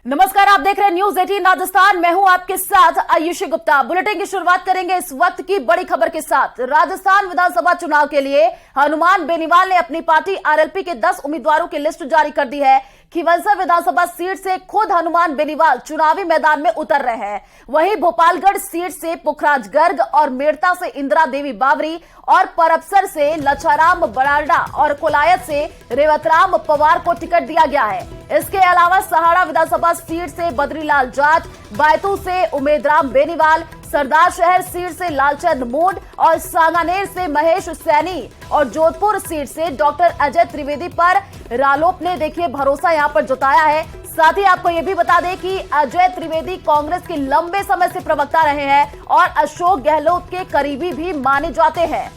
नमस्कार, आप देख रहे हैं न्यूज 18 राजस्थान। मैं हूं आपके साथ आयुषी गुप्ता। बुलेटिन की शुरुआत करेंगे इस वक्त की बड़ी खबर के साथ। राजस्थान विधानसभा चुनाव के लिए हनुमान बेनीवाल ने अपनी पार्टी आरएलपी के 10 उम्मीदवारों की लिस्ट जारी कर दी है। खींवसर विधानसभा सीट से खुद हनुमान बेनीवाल चुनावी मैदान में उतर रहे हैं। वहीं भोपालगढ़ सीट से पुखराज गर्ग और मेड़ता से इंदिरा देवी बावरी और परबसर से लच्छाराम बरारडा और कोलायत से रेवतराम पवार को टिकट दिया गया है। इसके अलावा सहाड़ा विधानसभा सीट से बद्रीलाल जाट, बैतूल से उमेदराम बेनीवाल, सरदार शहर सीट से लालचंद मूड और सांगानेर से महेश सैनी और जोधपुर सीट से डॉक्टर अजय त्रिवेदी पर रालोप ने देखिए भरोसा यहां पर जताया है। साथ ही आपको यह भी बता दें कि अजय त्रिवेदी कांग्रेस के लंबे समय से प्रवक्ता रहे हैं और अशोक गहलोत के करीबी भी माने जाते हैं।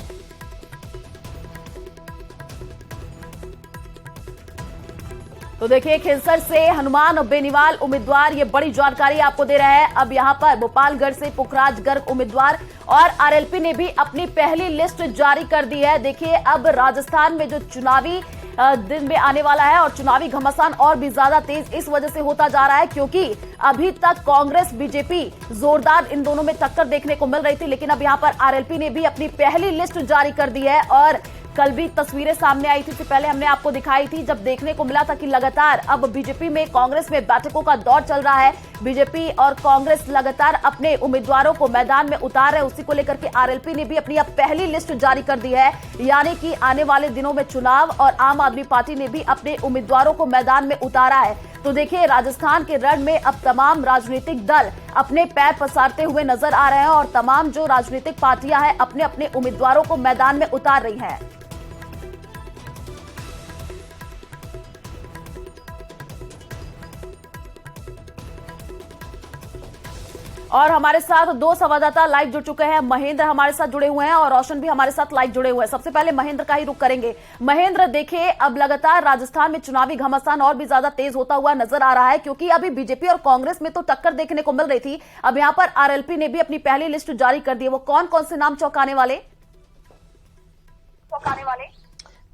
तो देखिए, खींवसर से हनुमान बेनीवाल उम्मीदवार, ये बड़ी जानकारी आपको दे रहा है। अब यहां पर भोपालगढ़ से पुखराज गर्ग उम्मीदवार और आरएलपी ने भी अपनी पहली लिस्ट जारी कर दी है। देखिए, अब राजस्थान में जो चुनावी दिन में आने वाला है और चुनावी घमासान और भी ज्यादा तेज इस वजह से होता जा रहा है क्योंकि अभी तक कांग्रेस बीजेपी जोरदार इन दोनों में टक्कर देखने को मिल रही थी, लेकिन अब यहां पर आरएलपी ने भी अपनी पहली लिस्ट जारी कर दी है। और कल भी तस्वीरें सामने आई थी, इससे पहले हमने आपको दिखाई थी, जब देखने को मिला था कि लगातार अब बीजेपी में कांग्रेस में बैठकों का दौर चल रहा है। बीजेपी और कांग्रेस लगातार अपने उम्मीदवारों को मैदान में उतार रहे हैं। उसी को लेकर के आरएलपी ने भी अपनी अब पहली लिस्ट जारी कर दी है, यानी कि आने वाले दिनों में चुनाव और आम आदमी पार्टी ने भी अपने उम्मीदवारों को मैदान में उतारा है। तो देखिए, राजस्थान के रण में अब तमाम राजनीतिक दल अपने पैर पसारते हुए नजर आ रहे हैं और तमाम जो राजनीतिक पार्टियां हैं अपने अपने उम्मीदवारों को मैदान में उतार रही हैं। और हमारे साथ दो संवाददाता लाइव जुड़ चुके हैं। महेंद्र हमारे साथ जुड़े हुए हैं और रोशन भी हमारे साथ लाइव जुड़े हुए हैं। सबसे पहले महेंद्र का ही रुख करेंगे। महेंद्र, देखिए, अब लगातार राजस्थान में चुनावी घमासान और भी ज्यादा तेज होता हुआ नजर आ रहा है क्योंकि अभी बीजेपी और कांग्रेस में तो टक्कर देखने को मिल रही थी। अब यहाँ पर आरएलपी ने भी अपनी पहली लिस्ट जारी कर दी है। वो कौन कौन से नाम चौंकाने वाले?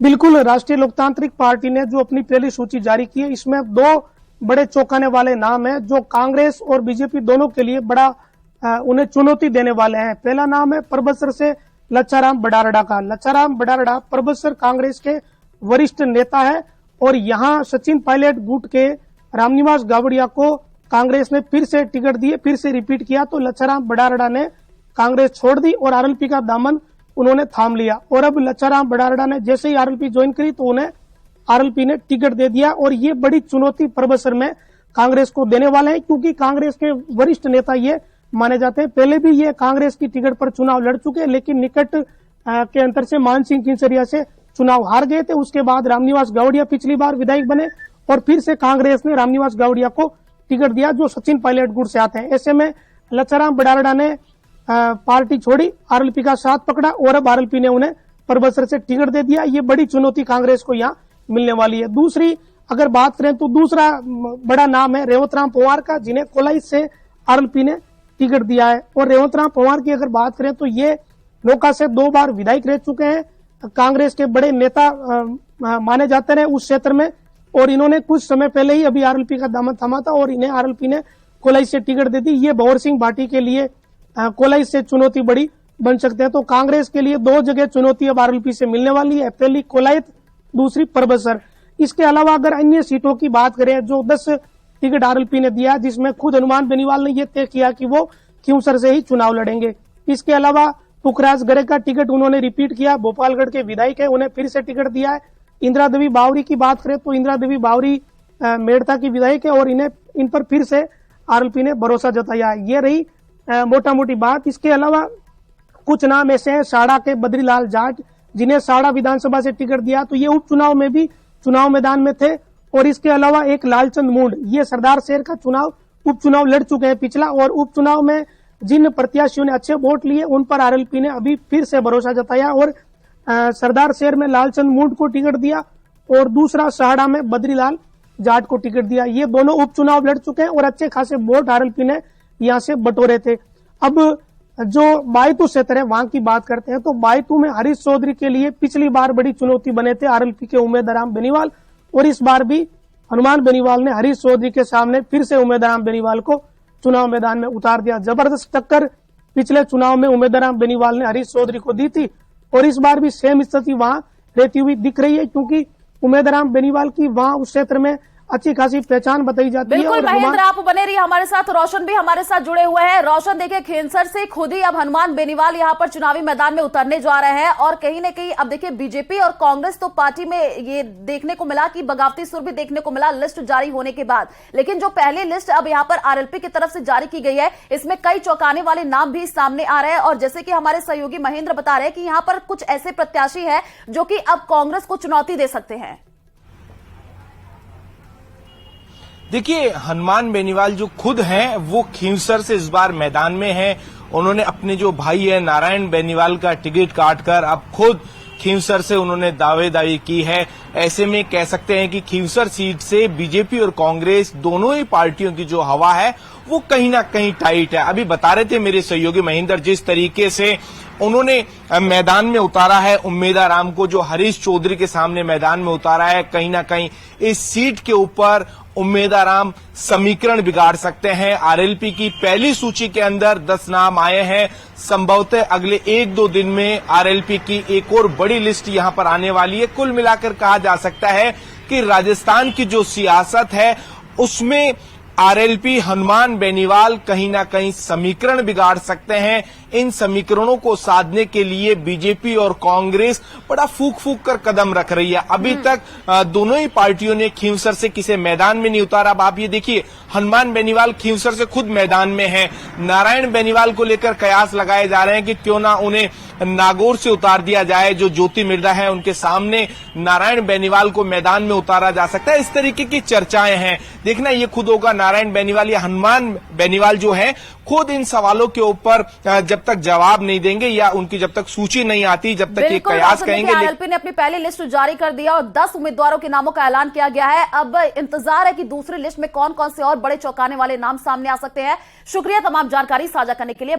बिल्कुल, राष्ट्रीय लोकतांत्रिक पार्टी ने जो अपनी पहली सूची जारी की है, इसमें दो बड़े चौंकाने वाले नाम हैं जो कांग्रेस और बीजेपी दोनों के लिए बड़ा उन्हें चुनौती देने वाले हैं। पहला नाम है परबसर से लच्छाराम बरारडा का। लच्छाराम बरारडा परबसर कांग्रेस के वरिष्ठ नेता है और यहां सचिन पायलट गुट के रामनिवास गावड़िया को कांग्रेस ने फिर से टिकट दिए, फिर से रिपीट किया, तो लच्छाराम बरारडा ने कांग्रेस छोड़ दी और आरएलपी का दामन उन्होंने थाम लिया। और अब लच्छाराम बरारडा ने जैसे ही आरएलपी ज्वाइन करी तो उन्हें आरएलपी ने टिकट दे दिया और ये बड़ी चुनौती परबसर में कांग्रेस को देने वाले हैं क्योंकि कांग्रेस के वरिष्ठ नेता ये माने जाते हैं। पहले भी ये कांग्रेस की टिकट पर चुनाव लड़ चुके हैं, लेकिन निकट के अंतर से मान सिंह किंसरिया से चुनाव हार गए थे। उसके बाद रामनिवास गावड़िया पिछली बार विधायक बने और फिर से कांग्रेस ने रामनिवास गावड़िया को टिकट दिया जो सचिन पायलट गुट से आते हैं। ऐसे में लच्छाराम बरारडा ने पार्टी छोड़ी, आरएलपी का साथ पकड़ा और अब आरएलपी ने उन्हें परबसर से टिकट दे दिया। ये बड़ी चुनौती कांग्रेस को यहाँ मिलने वाली है। दूसरी अगर बात करें तो दूसरा बड़ा नाम है रेवतराम पवार का, जिन्हें कोलाई से आरएलपी ने टिकट दिया है। और रेवतराम पवार की अगर बात करें तो ये नौका से 2 बार विधायक रह चुके हैं, कांग्रेस के बड़े नेता माने जाते रहे उस क्षेत्र में और इन्होंने कुछ समय पहले ही अभी आरएलपी का दामन थामा था और इन्हें आरएलपी ने कोलाई से टिकट दे दी। ये भंवर सिंह भाटी के लिए कोलाई से चुनौती बड़ी बन सकते हैं। तो कांग्रेस के लिए 2 जगह चुनौती अब आरएलपी से मिलने वाली है, पहली कोलायत, दूसरी परबसर। इसके अलावा अगर अन्य सीटों की बात करें जो 10 टिकट आरएलपी ने दिया, जिसमें खुद हनुमान बेनीवाल ने यह तय किया कि वो खींवसर से ही चुनाव लड़ेंगे। इसके अलावा पुखराज गर्ग का टिकट उन्होंने रिपीट किया, भोपालगढ़ के विधायक है, उन्हें फिर से टिकट दिया है। इंदिरा देवी बावरी की बात करें तो इंदिरा देवी बावरी मेड़ता की विधायक है और इन पर फिर से आरएलपी ने भरोसा जताया है। ये रही मोटा मोटी बात। इसके अलावा कुछ नाम ऐसे हैं, साड़ा के बद्रीलाल जाट, जिन्हें साड़ा विधानसभा से टिकट दिया, तो ये उपचुनाव में भी चुनाव मैदान में थे। और इसके अलावा एक लालचंद मूड, ये सरदार शहर का उपचुनाव लड़ चुके हैं पिछला, और उपचुनाव में जिन प्रत्याशियों ने अच्छे वोट लिए उन पर आरएलपी ने अभी फिर से भरोसा जताया और सरदार शहर में लालचंद मूड को टिकट दिया और दूसरा सहाड़ा में बद्रीलाल जाट को टिकट दिया। ये दोनों उपचुनाव लड़ चुके हैं और अच्छे खासे वोट आरएलपी ने यहाँ से बटोरे थे। अब जो बायतू क्षेत्र है वहां की बात करते हैं तो बायतू में हरीश चौधरी के लिए पिछली बार बड़ी चुनौती बने थे आरएलपी के उमेदवार बेनीवाल और इस बार भी हनुमान बेनीवाल ने हरीश चौधरी के सामने फिर से उमेदवार बेनीवाल को चुनाव मैदान में उतार दिया। जबरदस्त टक्कर पिछले चुनाव में उमेदवार बेनीवाल ने हरीश चौधरी को दी थी और इस बार भी सेम स्थिति वहां रहती हुई दिख रही है, क्योंकि उमेदवार बेनीवाल की वहां उस क्षेत्र में अच्छी खासी पहचान बताई जाती है। बिल्कुल महेंद्र, आप बने रहिए हमारे साथ। रोशन भी हमारे साथ जुड़े हुए हैं। रोशन, देखिए खेनसर से खुद ही अब हनुमान बेनीवाल यहां पर चुनावी मैदान में उतरने जा रहे हैं और कहीं ना कहीं अब देखिए बीजेपी और कांग्रेस तो पार्टी में ये देखने को मिला कि बगावती सुर भी देखने को मिला लिस्ट जारी होने के बाद, लेकिन जो पहली लिस्ट अब यहां पर आरएलपी की तरफ से जारी की गई है इसमें कई चौंकाने वाले नाम भी सामने आ रहे हैं और जैसे कि हमारे सहयोगी महेंद्र बता रहे हैं कि यहां पर कुछ ऐसे प्रत्याशी है जो कि अब कांग्रेस को चुनौती दे सकते हैं। देखिए, हनुमान बेनीवाल जो खुद हैं वो खींवसर से इस बार मैदान में हैं। उन्होंने अपने जो भाई है नारायण बेनीवाल का टिकट काटकर अब खुद खींवसर से उन्होंने दावेदारी की है। ऐसे में कह सकते हैं कि खींवसर सीट से बीजेपी और कांग्रेस दोनों ही पार्टियों की जो हवा है वो कहीं ना कहीं टाइट है। अभी बता रहे थे मेरे सहयोगी महेंद्र, जिस तरीके से उन्होंने मैदान में उतारा है उम्मेदवार राम को, जो हरीश चौधरी के सामने मैदान में उतारा है, कहीं ना कहीं इस सीट के ऊपर उम्मेदवार राम समीकरण बिगाड़ सकते हैं। आरएलपी की पहली सूची के अंदर 10 नाम आए हैं। संभवतः अगले 1-2 दिन में आरएलपी की एक और बड़ी लिस्ट यहां पर आने वाली है। कुल मिलाकर कहा जा सकता है कि राजस्थान की जो सियासत है उसमें आरएलपी हनुमान बेनीवाल कहीं ना कहीं समीकरण बिगाड़ सकते हैं। इन समीकरणों को साधने के लिए बीजेपी और कांग्रेस बड़ा फूक फूक कर कदम रख रही है। अभी तक दोनों ही पार्टियों ने खींवसर से किसे मैदान में नहीं उतारा। अब आप ये देखिए, हनुमान बेनीवाल खींवसर से खुद मैदान में है। नारायण बेनीवाल को लेकर कयास लगाए जा रहे हैं कि क्यों ना उन्हें नागौर से उतार दिया जाए। जो ज्योति मिर्धा है उनके सामने नारायण बेनीवाल को मैदान में उतारा जा सकता है। इस तरीके की चर्चाएं हैं। देखना ये खुद होगा, नारायण बेनीवाल या हनुमान बेनीवाल जो है खुद इन सवालों के ऊपर जब तक जवाब नहीं देंगे या उनकी जब तक सूची नहीं आती, जब तक ये कयास कहेंगे। आरएलपी ने अपनी पहली लिस्ट जारी कर दिया और 10 उम्मीदवारों के नामों का ऐलान किया गया है। अब इंतजार है कि दूसरी लिस्ट में कौन कौन से और बड़े चौंकाने वाले नाम सामने आ सकते हैं। शुक्रिया तमाम जानकारी साझा करने के लिए।